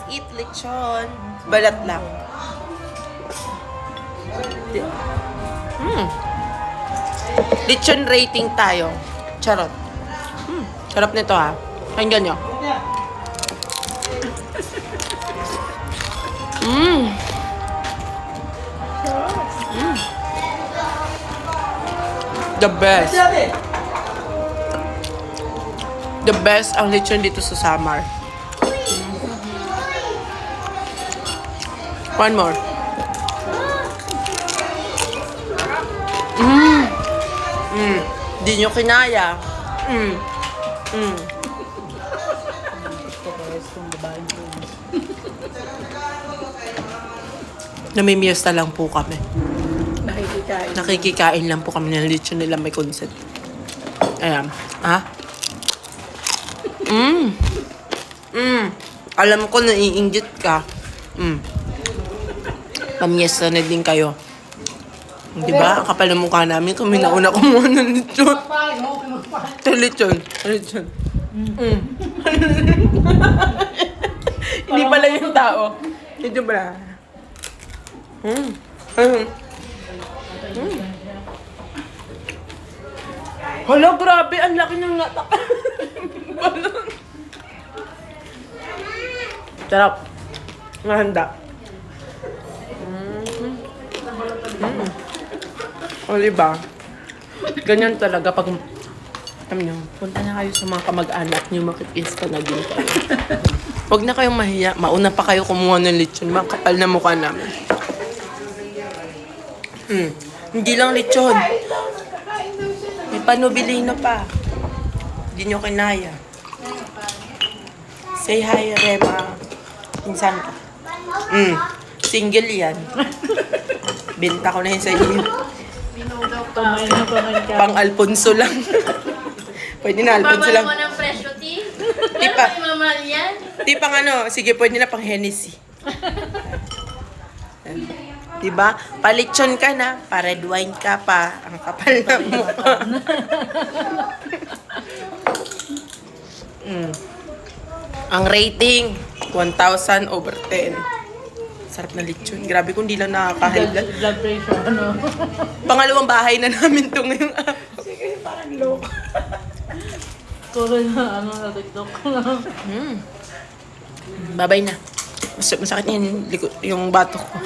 eat lechon. Balat lang. Lechon rating tayo. Charot. Sarap nito ha. Hanggang nyo. The best. The best ang lechon dito sa Samar. One more. Di nyo kinaya. Namimiesta lang po kami. Nakikikain lang po kami ng lechon nila may concept. Ayan. Ha? Alam ko naiinggit ka. Pamiesta na din kayo. Di ba? Ang kapal ng mukha namin kung may nauna kumuha ng lechon. Lechon. Lechon. Hindi pala yung tao. Ito pala. Hala, grabe. Ang laki ng latak. Sarap. Ngahanda. O, diba? Ganyan talaga pag... Alam nyo, punta na kayo sa mga kamag-anak nyo, makikista na din kayo. Huwag na kayong mahiya. Mauna pa kayo kumuha ng lechon. Makapal na mukha namin. Hindi lang lechon. May panubilino pa. Hindi nyo kinaya. Say hi, Rema. Pinsan ka. Single yan. Binta ko na yun sa inyo. Pang Alfonso lang. Pwede na, Alfonso lang. Babalo mo ng presyo, T? Di pa. Mamahal yan? Di pang ano, sige, pwede na pang Hennessy. Diba? Palitsyon ka na, pa red wine ka pa. Ang kapal na mukha. Ang rating, 1,000 over 10. Sarap na lechon. Grabe kung di lang nakaka-high blood. Blood pressure, ano? Pangalawang bahay na namin to ngayong araw. Sige, parang low. Kuro na, ano, sa TikTok. Babay na. Masakit na yung batok ko.